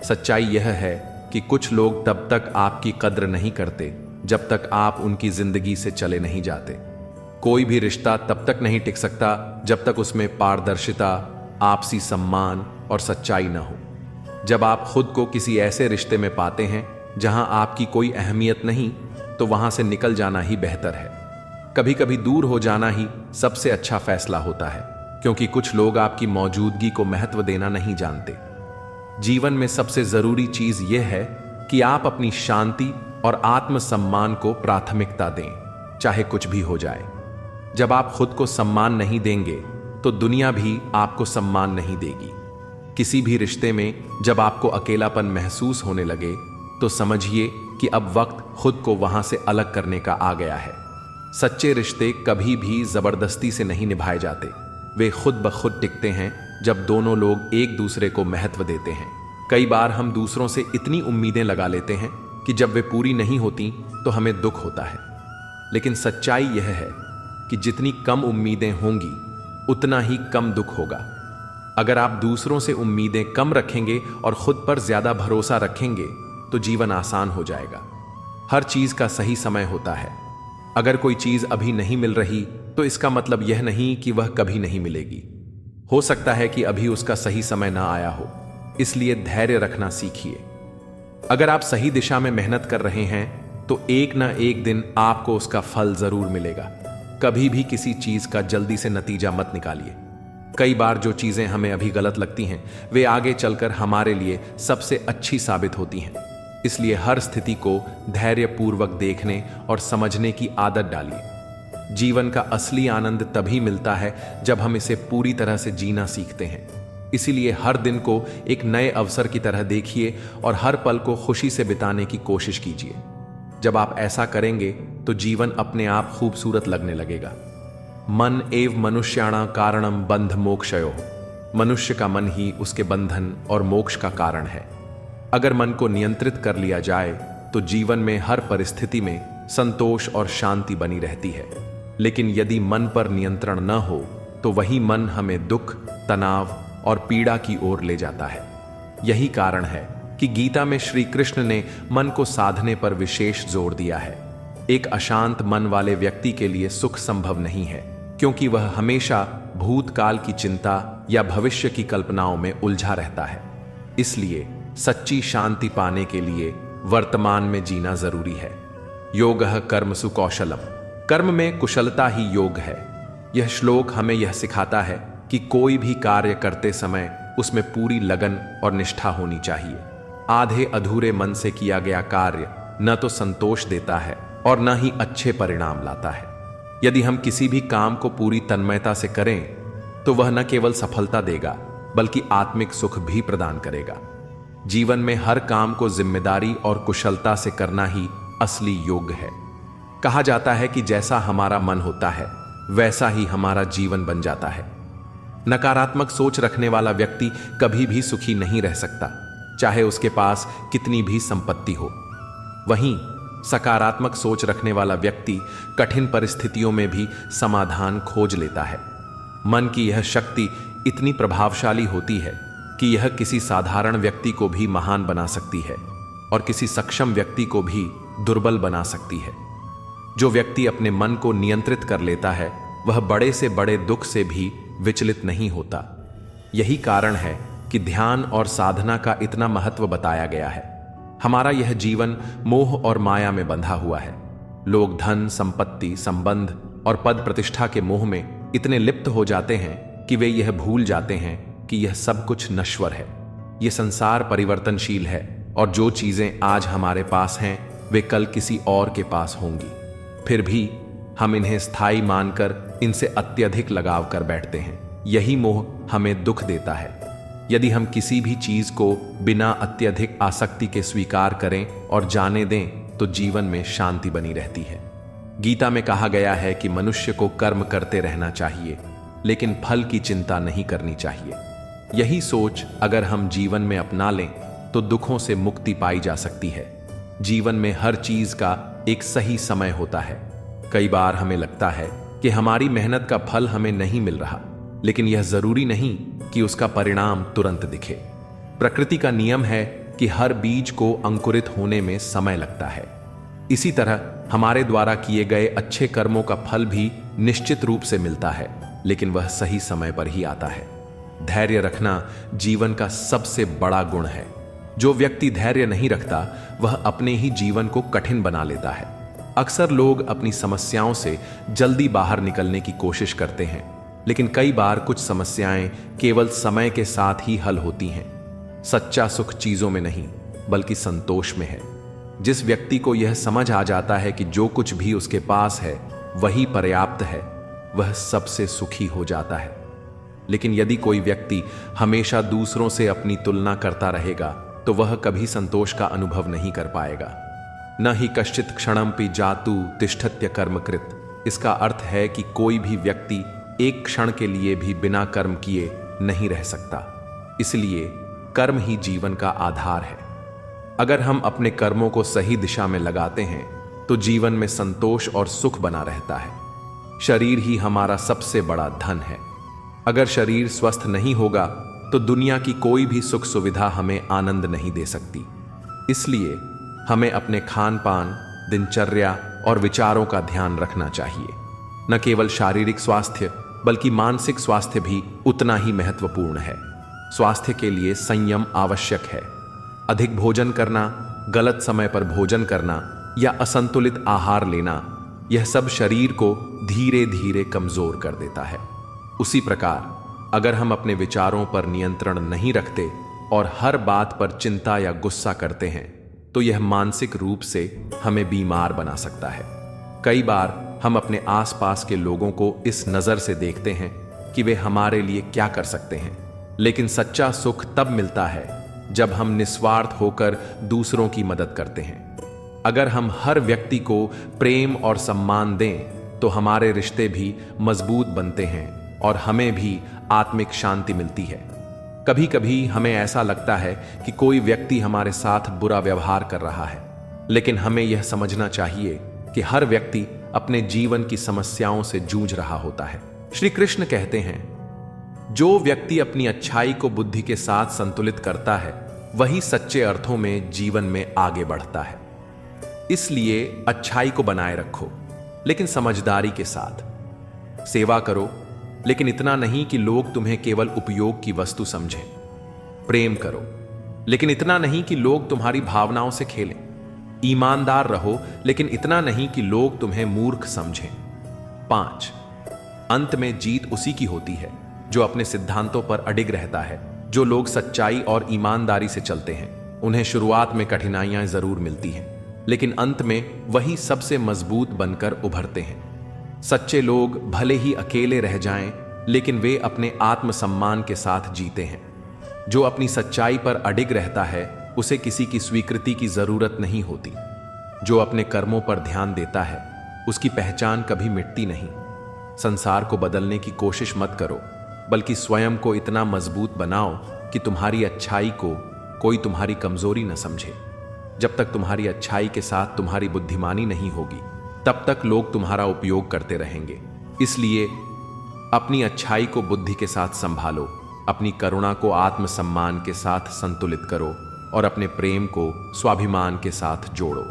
सच्चाई यह है कि कुछ लोग तब तक आपकी कद्र नहीं करते जब तक आप उनकी जिंदगी से चले नहीं जाते। कोई भी रिश्ता तब तक नहीं टिक सकता जब तक उसमें पारदर्शिता, आपसी सम्मान और सच्चाई न हो। जब आप खुद को किसी ऐसे रिश्ते में पाते हैं जहां आपकी कोई अहमियत नहीं, तो वहां से निकल जाना ही बेहतर है। कभी कभी दूर हो जाना ही सबसे अच्छा फैसला होता है, क्योंकि कुछ लोग आपकी मौजूदगी को महत्व देना नहीं जानते। जीवन में सबसे जरूरी चीज यह है कि आप अपनी शांति और आत्मसम्मान को प्राथमिकता दें, चाहे कुछ भी हो जाए। जब आप खुद को सम्मान नहीं देंगे तो दुनिया भी आपको सम्मान नहीं देगी। किसी भी रिश्ते में जब आपको अकेलापन महसूस होने लगे तो समझिए कि अब वक्त खुद को वहां से अलग करने का आ गया है। सच्चे रिश्ते कभी भी जबरदस्ती से नहीं निभाए जाते, वे खुद ब खुद टिकते हैं जब दोनों लोग एक दूसरे को महत्व देते हैं। कई बार हम दूसरों से इतनी उम्मीदें लगा लेते हैं कि जब वे पूरी नहीं होती तो हमें दुख होता है। लेकिन सच्चाई यह है कि जितनी कम उम्मीदें होंगी उतना ही कम दुख होगा। अगर आप दूसरों से उम्मीदें कम रखेंगे और खुद पर ज्यादा भरोसा रखेंगे तो जीवन आसान हो जाएगा। हर चीज का सही समय होता है। अगर कोई चीज अभी नहीं मिल रही तो इसका मतलब यह नहीं कि वह कभी नहीं मिलेगी। हो सकता है कि अभी उसका सही समय ना आया हो, इसलिए धैर्य रखना सीखिए। अगर आप सही दिशा में मेहनत कर रहे हैं तो एक ना एक दिन आपको उसका फल जरूर मिलेगा। कभी भी किसी चीज का जल्दी से नतीजा मत निकालिए। कई बार जो चीजें हमें अभी गलत लगती हैं वे आगे चलकर हमारे लिए सबसे अच्छी साबित होती हैं। इसलिए हर स्थिति को धैर्यपूर्वक देखने और समझने की आदत डालिए। जीवन का असली आनंद तभी मिलता है जब हम इसे पूरी तरह से जीना सीखते हैं। इसीलिए हर दिन को एक नए अवसर की तरह देखिए और हर पल को खुशी से बिताने की कोशिश कीजिए। जब आप ऐसा करेंगे तो जीवन अपने आप खूबसूरत लगने लगेगा। मन एव मनुष्याणां कारणम बंध मोक्षयो। मनुष्य का मन ही उसके बंधन और मोक्ष का कारण है। अगर मन को नियंत्रित कर लिया जाए तो जीवन में हर परिस्थिति में संतोष और शांति बनी रहती है। लेकिन यदि मन पर नियंत्रण न हो तो वही मन हमें दुख, तनाव और पीड़ा की ओर ले जाता है। यही कारण है कि गीता में श्री कृष्ण ने मन को साधने पर विशेष जोर दिया है। एक अशांत मन वाले व्यक्ति के लिए सुख संभव नहीं है, क्योंकि वह हमेशा भूतकाल की चिंता या भविष्य की कल्पनाओं में उलझा रहता है। इसलिए सच्ची शांति पाने के लिए वर्तमान में जीना जरूरी है। योगः कर्मसु कौशलम। कर्म में कुशलता ही योग है। यह श्लोक हमें यह सिखाता है कि कोई भी कार्य करते समय उसमें पूरी लगन और निष्ठा होनी चाहिए। आधे अधूरे मन से किया गया कार्य न तो संतोष देता है और न ही अच्छे परिणाम लाता है। यदि हम किसी भी काम को पूरी तन्मयता से करें तो वह न केवल सफलता देगा बल्कि आत्मिक सुख भी प्रदान करेगा। जीवन में हर काम को जिम्मेदारी और कुशलता से करना ही असली योग है। कहा जाता है कि जैसा हमारा मन होता है वैसा ही हमारा जीवन बन जाता है। नकारात्मक सोच रखने वाला व्यक्ति कभी भी सुखी नहीं रह सकता, चाहे उसके पास कितनी भी संपत्ति हो। वहीं सकारात्मक सोच रखने वाला व्यक्ति कठिन परिस्थितियों में भी समाधान खोज लेता है। मन की यह शक्ति इतनी प्रभावशाली होती है कि यह किसी साधारण व्यक्ति को भी महान बना सकती है और किसी सक्षम व्यक्ति को भी दुर्बल बना सकती है। जो व्यक्ति अपने मन को नियंत्रित कर लेता है वह बड़े से बड़े दुख से भी विचलित नहीं होता। यही कारण है कि ध्यान और साधना का इतना महत्व बताया गया है। हमारा यह जीवन मोह और माया में बंधा हुआ है। लोग धन, संपत्ति, संबंध और पद प्रतिष्ठा के मोह में इतने लिप्त हो जाते हैं कि वे यह भूल जाते हैं कि यह सब कुछ नश्वर है। यह संसार परिवर्तनशील है और जो चीजें आज हमारे पास हैं वे कल किसी और के पास होंगी। फिर भी हम इन्हें स्थायी मानकर इनसे अत्यधिक लगाव कर बैठते हैं। यही मोह हमें दुख देता है। यदि हम किसी भी चीज को बिना अत्यधिक आसक्ति के स्वीकार करें और जाने दें तो जीवन में शांति बनी रहती है। गीता में कहा गया है कि मनुष्य को कर्म करते रहना चाहिए, लेकिन फल की चिंता नहीं करनी चाहिए। यही सोच अगर हम जीवन में अपना लें तो दुखों से मुक्ति पाई जा सकती है। जीवन में हर चीज का एक सही समय होता है। कई बार हमें लगता है कि हमारी मेहनत का फल हमें नहीं मिल रहा, लेकिन यह जरूरी नहीं कि उसका परिणाम तुरंत दिखे। प्रकृति का नियम है कि हर बीज को अंकुरित होने में समय लगता है। इसी तरह हमारे द्वारा किए गए अच्छे कर्मों का फल भी निश्चित रूप से मिलता है, लेकिन वह सही समय पर ही आता है। धैर्य रखना जीवन का सबसे बड़ा गुण है। जो व्यक्ति धैर्य नहीं रखता वह अपने ही जीवन को कठिन बना लेता है। अक्सर लोग अपनी समस्याओं से जल्दी बाहर निकलने की कोशिश करते हैं, लेकिन कई बार कुछ समस्याएं केवल समय के साथ ही हल होती हैं। सच्चा सुख चीजों में नहीं बल्कि संतोष में है। जिस व्यक्ति को यह समझ आ जाता है कि जो कुछ भी उसके पास है वही पर्याप्त है, वह सबसे सुखी हो जाता है। लेकिन यदि कोई व्यक्ति हमेशा दूसरों से अपनी तुलना करता रहेगा तो वह कभी संतोष का अनुभव नहीं कर पाएगा। न ही कश्चित क्षणमपि जातु तिष्ठत्य कर्मकृत। इसका अर्थ है कि कोई भी व्यक्ति एक क्षण के लिए भी बिना कर्म किए नहीं रह सकता। इसलिए कर्म ही जीवन का आधार है। अगर हम अपने कर्मों को सही दिशा में लगाते हैं तो जीवन में संतोष और सुख बना रहता है। शरीर ही हमारा सबसे बड़ा धन है। अगर शरीर स्वस्थ नहीं होगा तो दुनिया की कोई भी सुख सुविधा हमें आनंद नहीं दे सकती। इसलिए हमें अपने खान पान, दिनचर्या और विचारों का ध्यान रखना चाहिए। न केवल शारीरिक स्वास्थ्य बल्कि मानसिक स्वास्थ्य भी उतना ही महत्वपूर्ण है। स्वास्थ्य के लिए संयम आवश्यक है। अधिक भोजन करना, गलत समय पर भोजन करना या असंतुलित आहार लेना, यह सब शरीर को धीरे धीरे कमजोर कर देता है। उसी प्रकार अगर हम अपने विचारों पर नियंत्रण नहीं रखते और हर बात पर चिंता या गुस्सा करते हैं तो यह मानसिक रूप से हमें बीमार बना सकता है। कई बार हम अपने आसपास के लोगों को इस नज़र से देखते हैं कि वे हमारे लिए क्या कर सकते हैं, लेकिन सच्चा सुख तब मिलता है जब हम निस्वार्थ होकर दूसरों की मदद करते हैं। अगर हम हर व्यक्ति को प्रेम और सम्मान दें तो हमारे रिश्ते भी मजबूत बनते हैं और हमें भी आत्मिक शांति मिलती है। कभी कभी हमें ऐसा लगता है कि कोई व्यक्ति हमारे साथ बुरा व्यवहार कर रहा है, लेकिन हमें यह समझना चाहिए कि हर व्यक्ति अपने जीवन की समस्याओं से जूझ रहा होता है। श्री कृष्ण कहते हैं, जो व्यक्ति अपनी अच्छाई को बुद्धि के साथ संतुलित करता है वही सच्चे अर्थों में जीवन में आगे बढ़ता है। इसलिए अच्छाई को बनाए रखो, लेकिन समझदारी के साथ। सेवा करो, लेकिन इतना नहीं कि लोग तुम्हें केवल उपयोग की वस्तु समझें। प्रेम करो, लेकिन इतना नहीं कि लोग तुम्हारी भावनाओं से खेलें। ईमानदार रहो, लेकिन इतना नहीं कि लोग तुम्हें मूर्ख समझें। 5. अंत में जीत उसी की होती है जो अपने सिद्धांतों पर अडिग रहता है। जो लोग सच्चाई और ईमानदारी से चलते हैं उन्हें शुरुआत में कठिनाइयां जरूर मिलती हैं, लेकिन अंत में वही सबसे मजबूत बनकर उभरते हैं। सच्चे लोग भले ही अकेले रह जाएं, लेकिन वे अपने आत्मसम्मान के साथ जीते हैं। जो अपनी सच्चाई पर अडिग रहता है उसे किसी की स्वीकृति की जरूरत नहीं होती। जो अपने कर्मों पर ध्यान देता है उसकी पहचान कभी मिटती नहीं। संसार को बदलने की कोशिश मत करो, बल्कि स्वयं को इतना मजबूत बनाओ कि तुम्हारी अच्छाई को कोई तुम्हारी कमजोरी न समझे। जब तक तुम्हारी अच्छाई के साथ तुम्हारी बुद्धिमानी नहीं होगी तब तक लोग तुम्हारा उपयोग करते रहेंगे। इसलिए अपनी अच्छाई को बुद्धि के साथ संभालो, अपनी करुणा को आत्मसम्मान के साथ संतुलित करो और अपने प्रेम को स्वाभिमान के साथ जोड़ो।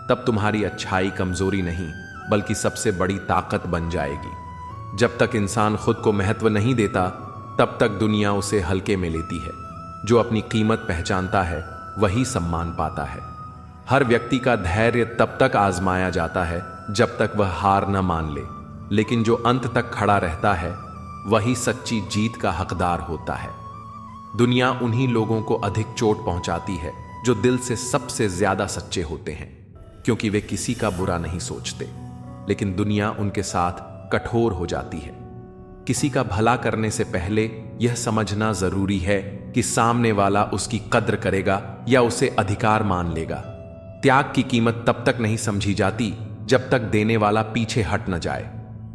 तब तुम्हारी अच्छाई कमजोरी नहीं बल्कि सबसे बड़ी ताकत बन जाएगी। जब तक इंसान खुद को महत्व नहीं देता तब तक दुनिया उसे हल्के में लेती है। जो अपनी कीमत पहचानता है वही सम्मान पाता है। हर व्यक्ति का धैर्य तब तक आजमाया जाता है जब तक वह हार न मान ले, लेकिन जो अंत तक खड़ा रहता है वही सच्ची जीत का हकदार होता है। दुनिया उन्हीं लोगों को अधिक चोट पहुंचाती है जो दिल से सबसे ज्यादा सच्चे होते हैं, क्योंकि वे किसी का बुरा नहीं सोचते, लेकिन दुनिया उनके साथ कठोर हो जाती है। किसी का भला करने से पहले यह समझना जरूरी है कि सामने वाला उसकी कद्र करेगा या उसे अधिकार मान लेगा। त्याग की कीमत तब तक नहीं समझी जाती जब तक देने वाला पीछे हट न जाए।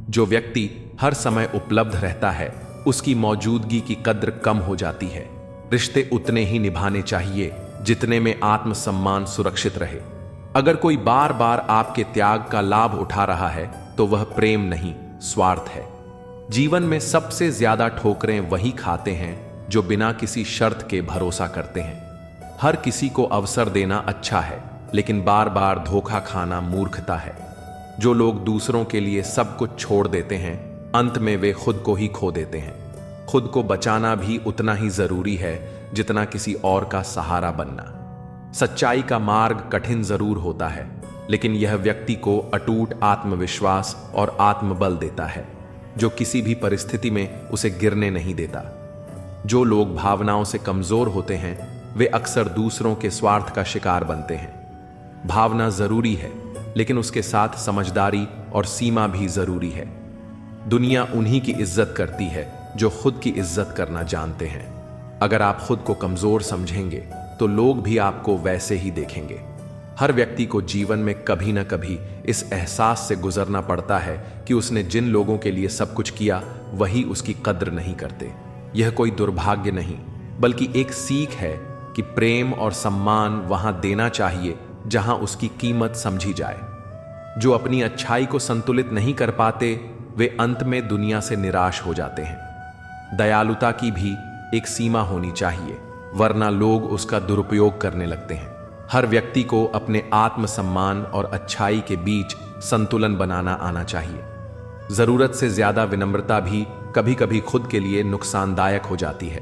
जो व्यक्ति हर समय उपलब्ध रहता है उसकी मौजूदगी की कद्र कम हो जाती है। रिश्ते उतने ही निभाने चाहिए जितने में आत्मसम्मान सुरक्षित रहे। अगर कोई बार बार आपके त्याग का लाभ उठा रहा है तो वह प्रेम नहीं, स्वार्थ है। जीवन में सबसे ज्यादा ठोकरें वही खाते हैं जो बिना किसी शर्त के भरोसा करते हैं। हर किसी को अवसर देना अच्छा है, लेकिन बार बार धोखा खाना मूर्खता है। जो लोग दूसरों के लिए सब कुछ छोड़ देते हैं, अंत में वे खुद को ही खो देते हैं। खुद को बचाना भी उतना ही जरूरी है जितना किसी और का सहारा बनना। सच्चाई का मार्ग कठिन जरूर होता है, लेकिन यह व्यक्ति को अटूट आत्मविश्वास और आत्मबल देता है, जो किसी भी परिस्थिति में उसे गिरने नहीं देता। जो लोग भावनाओं से कमजोर होते हैं, वे अक्सर दूसरों के स्वार्थ का शिकार बनते हैं। भावना जरूरी है, लेकिन उसके साथ समझदारी और सीमा भी जरूरी है। दुनिया उन्हीं की इज्जत करती है जो खुद की इज्जत करना जानते हैं। अगर आप खुद को कमजोर समझेंगे तो लोग भी आपको वैसे ही देखेंगे। हर व्यक्ति को जीवन में कभी न कभी इस एहसास से गुजरना पड़ता है कि उसने जिन लोगों के लिए सब कुछ किया वही उसकी कद्र नहीं करते। यह कोई दुर्भाग्य नहीं, बल्कि एक सीख है कि प्रेम और सम्मान वहां देना चाहिए जहां उसकी कीमत समझी जाए। जो अपनी अच्छाई को संतुलित नहीं कर पाते, वे अंत में दुनिया से निराश हो जाते हैं। दयालुता की भी एक सीमा होनी चाहिए, वरना लोग उसका दुरुपयोग करने लगते हैं। हर व्यक्ति को अपने आत्मसम्मान और अच्छाई के बीच संतुलन बनाना आना चाहिए। जरूरत से ज्यादा विनम्रता भी कभी कभी खुद के लिए नुकसानदायक हो जाती है।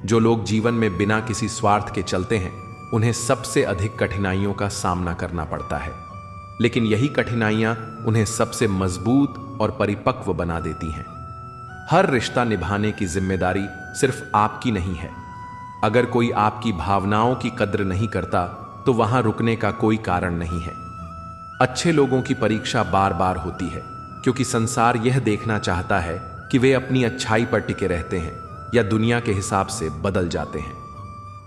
जो लोग जीवन में बिना किसी स्वार्थ के चलते हैं, उन्हें सबसे अधिक कठिनाइयों का सामना करना पड़ता है, लेकिन यही कठिनाइयां उन्हें सबसे मजबूत और परिपक्व बना देती हैं। हर रिश्ता निभाने की जिम्मेदारी सिर्फ आपकी नहीं है। अगर कोई आपकी भावनाओं की कद्र नहीं करता, तो वहां रुकने का कोई कारण नहीं है। अच्छे लोगों की परीक्षा बार बार होती है, क्योंकि संसार यह देखना चाहता है कि वे अपनी अच्छाई पर टिके रहते हैं या दुनिया के हिसाब से बदल जाते हैं।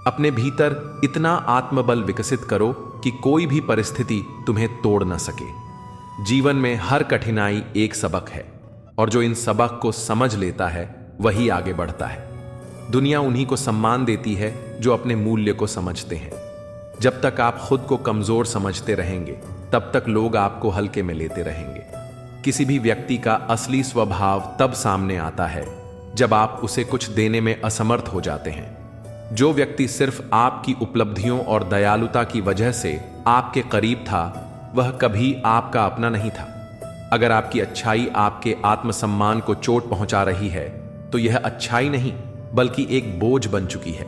अपने भीतर इतना आत्मबल विकसित करो कि कोई भी परिस्थिति तुम्हें तोड़ न सके। जीवन में हर कठिनाई एक सबक है, और जो इन सबक को समझ लेता है वही आगे बढ़ता है। दुनिया उन्हीं को सम्मान देती है जो अपने मूल्य को समझते हैं। जब तक आप खुद को कमजोर समझते रहेंगे, तब तक लोग आपको हल्के में लेते रहेंगे। किसी भी व्यक्ति का असली स्वभाव तब सामने आता है जब आप उसे कुछ देने में असमर्थ हो जाते हैं। जो व्यक्ति सिर्फ आपकी उपलब्धियों और दयालुता की वजह से आपके करीब था, वह कभी आपका अपना नहीं था। अगर आपकी अच्छाई आपके आत्मसम्मान को चोट पहुंचा रही है, तो यह अच्छाई नहीं बल्कि एक बोझ बन चुकी है।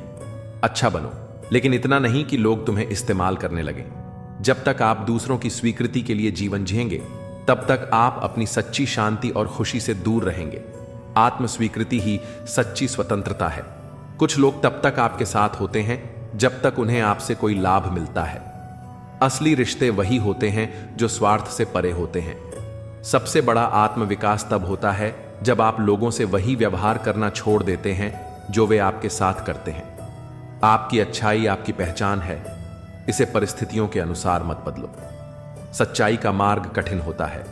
अच्छा बनो, लेकिन इतना नहीं कि लोग तुम्हें इस्तेमाल करने लगें। जब तक आप दूसरों की स्वीकृति के लिए जीवन जिएंगे, तब तक आप अपनी सच्ची शांति और खुशी से दूर रहेंगे। आत्मस्वीकृति ही सच्ची स्वतंत्रता है। कुछ लोग तब तक आपके साथ होते हैं जब तक उन्हें आपसे कोई लाभ मिलता है। असली रिश्ते वही होते हैं जो स्वार्थ से परे होते हैं। सबसे बड़ा आत्मविकास तब होता है जब आप लोगों से वही व्यवहार करना छोड़ देते हैं जो वे आपके साथ करते हैं। आपकी अच्छाई आपकी पहचान है, इसे परिस्थितियों के अनुसार मत बदलो। सच्चाई का मार्ग कठिन होता है,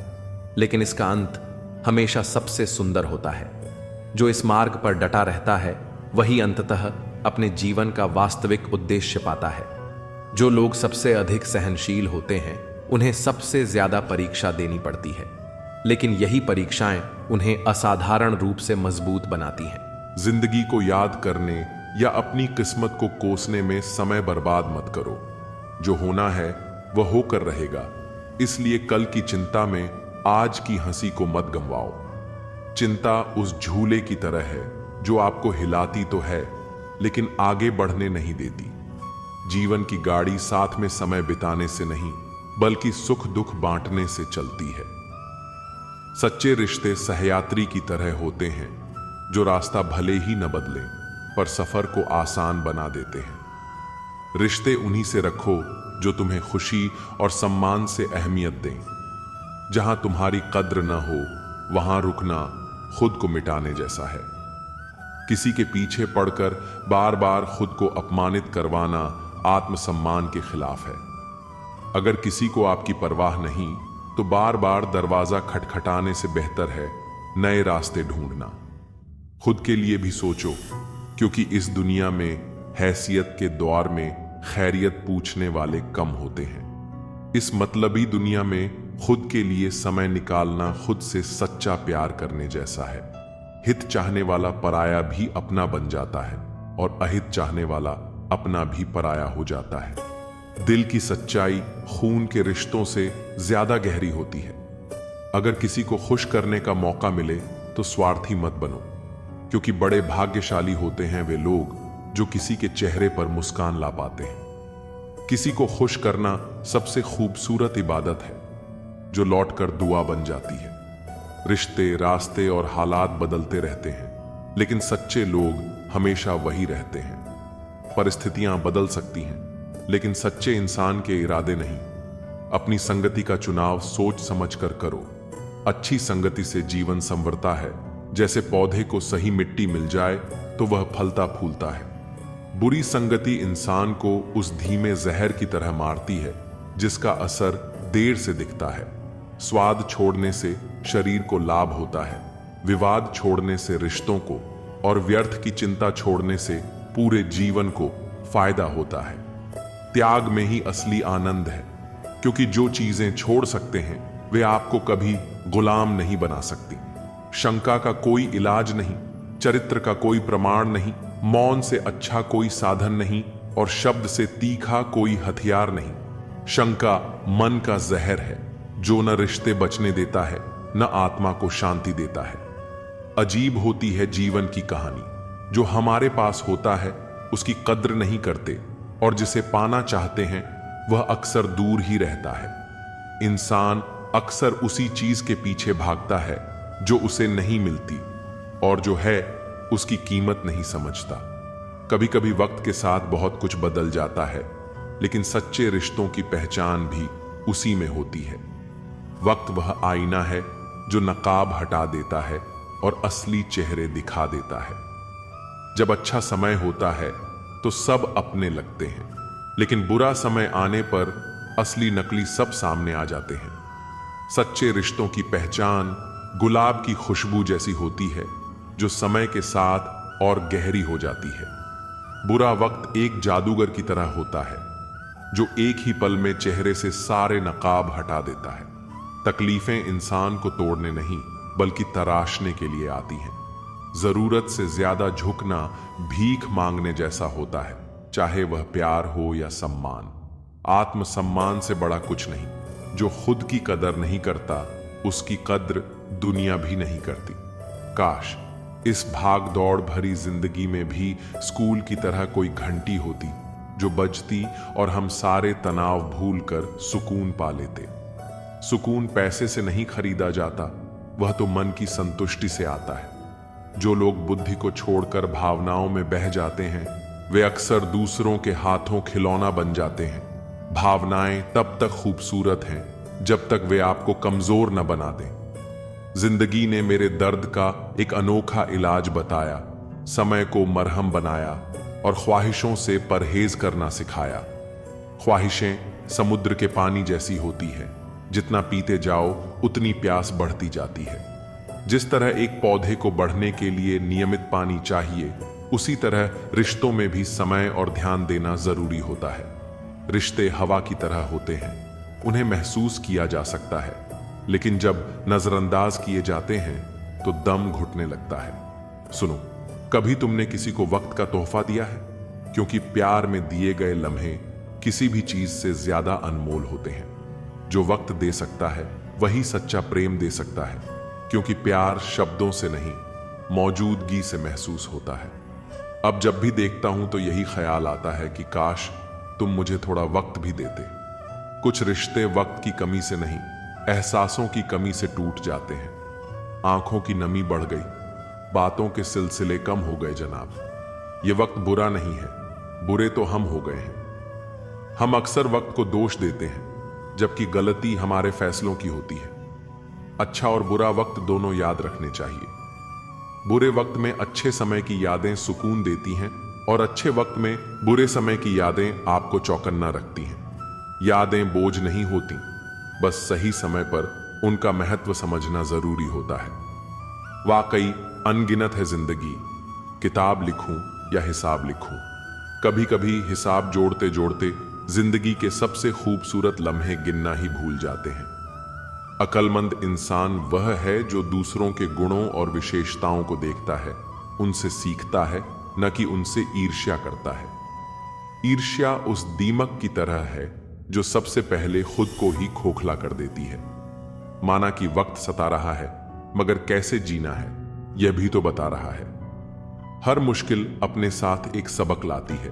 लेकिन इसका अंत हमेशा सबसे सुंदर होता है। जो इस मार्ग पर डटा रहता है, वही अंततः अपने जीवन का वास्तविक उद्देश्य पाता है। जो लोग सबसे अधिक सहनशील होते हैं, उन्हें सबसे ज्यादा परीक्षा देनी पड़ती है, लेकिन यही परीक्षाएं उन्हें असाधारण रूप से मजबूत बनाती हैं। जिंदगी को याद करने या अपनी किस्मत को कोसने में समय बर्बाद मत करो। जो होना है वह होकर रहेगा, इसलिए कल की चिंता में आज की हंसी को मत गंवाओ। चिंता उस झूले की तरह है जो आपको हिलाती तो है, लेकिन आगे बढ़ने नहीं देती। जीवन की गाड़ी साथ में समय बिताने से नहीं, बल्कि सुख दुख बांटने से चलती है। सच्चे रिश्ते सहयात्री की तरह होते हैं, जो रास्ता भले ही न बदले, पर सफर को आसान बना देते हैं। रिश्ते उन्हीं से रखो जो तुम्हें खुशी और सम्मान से अहमियत दें। जहां तुम्हारी कद्र न हो, वहां रुकना खुद को मिटाने जैसा है। किसी के पीछे पड़कर बार बार खुद को अपमानित करवाना आत्मसम्मान के खिलाफ है। अगर किसी को आपकी परवाह नहीं, तो बार बार दरवाजा खटखटाने से बेहतर है नए रास्ते ढूंढना। खुद के लिए भी सोचो, क्योंकि इस दुनिया में हैसियत के द्वार में खैरियत पूछने वाले कम होते हैं। इस मतलबी दुनिया में खुद के लिए समय निकालना खुद से सच्चा प्यार करने जैसा है। हित चाहने वाला पराया भी अपना बन जाता है और अहित चाहने वाला अपना भी पराया हो जाता है। दिल की सच्चाई खून के रिश्तों से ज्यादा गहरी होती है। अगर किसी को खुश करने का मौका मिले तो स्वार्थी मत बनो, क्योंकि बड़े भाग्यशाली होते हैं वे लोग जो किसी के चेहरे पर मुस्कान ला पाते हैं। किसी को खुश करना सबसे खूबसूरत इबादत है जो लौटकर दुआ बन जाती है। रिश्ते, रास्ते और हालात बदलते रहते हैं, लेकिन सच्चे लोग हमेशा वही रहते हैं। परिस्थितियां बदल सकती हैं, लेकिन सच्चे इंसान के इरादे नहीं। अपनी संगति का चुनाव सोच समझकर करो। अच्छी संगति से जीवन संवरता है। जैसे पौधे को सही मिट्टी मिल जाए तो वह फलता फूलता है। बुरी संगति इंसान को उस धीमे जहर की तरह मारती है जिसका असर देर से दिखता है। स्वाद छोड़ने से शरीर को लाभ होता है, विवाद छोड़ने से रिश्तों को, और व्यर्थ की चिंता छोड़ने से पूरे जीवन को फायदा होता है। त्याग में ही असली आनंद है, क्योंकि जो चीजें छोड़ सकते हैं वे आपको कभी गुलाम नहीं बना सकती। शंका का कोई इलाज नहीं, चरित्र का कोई प्रमाण नहीं, मौन से अच्छा कोई साधन नहीं और शब्द से तीखा कोई हथियार नहीं। शंका मन का जहर है जो न रिश्ते बचने देता है न आत्मा को शांति देता है। अजीब होती है जीवन की कहानी। जो हमारे पास होता है उसकी कद्र नहीं करते, और जिसे पाना चाहते हैं वह अक्सर दूर ही रहता है। इंसान अक्सर उसी चीज के पीछे भागता है जो उसे नहीं मिलती, और जो है उसकी कीमत नहीं समझता। कभी कभी वक्त के साथ बहुत कुछ बदल जाता है, लेकिन सच्चे रिश्तों की पहचान भी उसी में होती है। वक्त वह आईना है जो नकाब हटा देता है और असली चेहरे दिखा देता है। जब अच्छा समय होता है तो सब अपने लगते हैं, लेकिन बुरा समय आने पर असली नकली सब सामने आ जाते हैं। सच्चे रिश्तों की पहचान गुलाब की खुशबू जैसी होती है जो समय के साथ और गहरी हो जाती है। बुरा वक्त एक जादूगर की तरह होता है जो एक ही पल में चेहरे से सारे नकाब हटा देता है। तकलीफें इंसान को तोड़ने नहीं बल्कि तराशने के लिए आती हैं। जरूरत से ज्यादा झुकना भीख मांगने जैसा होता है, चाहे वह प्यार हो या सम्मान। आत्मसम्मान से बड़ा कुछ नहीं। जो खुद की कदर नहीं करता उसकी कद्र दुनिया भी नहीं करती। काश इस भाग दौड़ भरी जिंदगी में भी स्कूल की तरह कोई घंटी होती जो बजती और हम सारे तनाव भूलकर सुकून पा लेते। सुकून पैसे से नहीं खरीदा जाता, वह तो मन की संतुष्टि से आता है। जो लोग बुद्धि को छोड़कर भावनाओं में बह जाते हैं वे अक्सर दूसरों के हाथों खिलौना बन जाते हैं। भावनाएं तब तक खूबसूरत हैं जब तक वे आपको कमजोर न बना दें। जिंदगी ने मेरे दर्द का एक अनोखा इलाज बताया, समय को मरहम बनाया और ख्वाहिशों से परहेज करना सिखाया। ख्वाहिशें समुद्र के पानी जैसी होती है, जितना पीते जाओ उतनी प्यास बढ़ती जाती है। जिस तरह एक पौधे को बढ़ने के लिए नियमित पानी चाहिए, उसी तरह रिश्तों में भी समय और ध्यान देना जरूरी होता है। रिश्ते हवा की तरह होते हैं, उन्हें महसूस किया जा सकता है, लेकिन जब नजरअंदाज किए जाते हैं तो दम घुटने लगता है। सुनो, कभी तुमने किसी को वक्त का तोहफा दिया है? क्योंकि प्यार में दिए गए लम्हे किसी भी चीज से ज्यादा अनमोल होते हैं। जो वक्त दे सकता है वही सच्चा प्रेम दे सकता है, क्योंकि प्यार शब्दों से नहीं मौजूदगी से महसूस होता है। अब जब भी देखता हूं तो यही ख्याल आता है कि काश तुम मुझे थोड़ा वक्त भी देते। कुछ रिश्ते वक्त की कमी से नहीं, एहसासों की कमी से टूट जाते हैं। आंखों की नमी बढ़ गई, बातों के सिलसिले कम हो गए जनाब। ये वक्त बुरा नहीं है, बुरे तो हम हो गए हैं। हम अक्सर वक्त को दोष देते हैं, जबकि गलती हमारे फैसलों की होती है। अच्छा और बुरा वक्त दोनों याद रखने चाहिए। बुरे वक्त में अच्छे समय की यादें सुकून देती हैं और अच्छे वक्त में बुरे समय की यादें आपको चौकन्ना रखती हैं। यादें बोझ नहीं होती, बस सही समय पर उनका महत्व समझना जरूरी होता है। वाकई अनगिनत है जिंदगी, किताब लिखूं या हिसाब लिखूं। कभी कभी हिसाब जोड़ते जोड़ते जिंदगी के सबसे खूबसूरत लम्हे गिनना ही भूल जाते हैं। अक्लमंद इंसान वह है जो दूसरों के गुणों और विशेषताओं को देखता है, उनसे सीखता है, न कि उनसे ईर्ष्या करता है। ईर्ष्या उस दीमक की तरह है जो सबसे पहले खुद को ही खोखला कर देती है। माना कि वक्त सता रहा है, मगर कैसे जीना है यह भी तो बता रहा है। हर मुश्किल अपने साथ एक सबक लाती है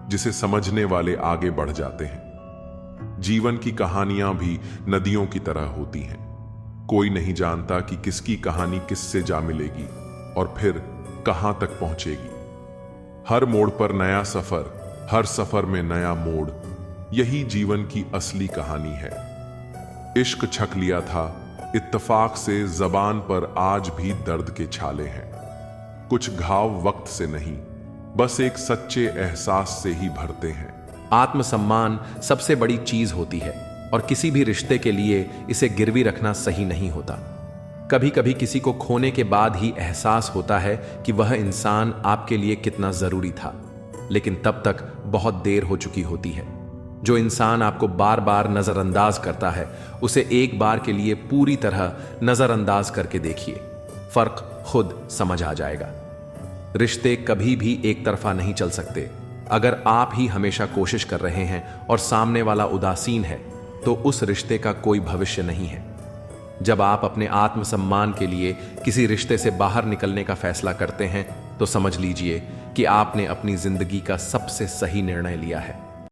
जिसे समझने वाले आगे बढ़ जाते हैं। जीवन की कहानियां भी नदियों की तरह होती हैं। कोई नहीं जानता कि किसकी कहानी किससे जा मिलेगी और फिर कहां तक पहुंचेगी। हर मोड़ पर नया सफर, हर सफर में नया मोड़, यही जीवन की असली कहानी है। इश्क छक लिया था, इत्तेफाक से जबान पर आज भी दर्द के छाले हैं। कुछ घाव वक्त से नहीं, बस एक सच्चे एहसास से ही भरते हैं। आत्मसम्मान सबसे बड़ी चीज होती है और किसी भी रिश्ते के लिए इसे गिरवी रखना सही नहीं होता। कभी कभी किसी को खोने के बाद ही एहसास होता है कि वह इंसान आपके लिए कितना जरूरी था, लेकिन तब तक बहुत देर हो चुकी होती है। जो इंसान आपको बार बार नजरअंदाज करता है, उसे एक बार के लिए पूरी तरह नजरअंदाज करके देखिए, फर्क खुद समझ आ जाएगा। रिश्ते कभी भी एक तरफा नहीं चल सकते। अगर आप ही हमेशा कोशिश कर रहे हैं और सामने वाला उदासीन है, तो उस रिश्ते का कोई भविष्य नहीं है। जब आप अपने आत्मसम्मान के लिए किसी रिश्ते से बाहर निकलने का फैसला करते हैं, तो समझ लीजिए कि आपने अपनी जिंदगी का सबसे सही निर्णय लिया है।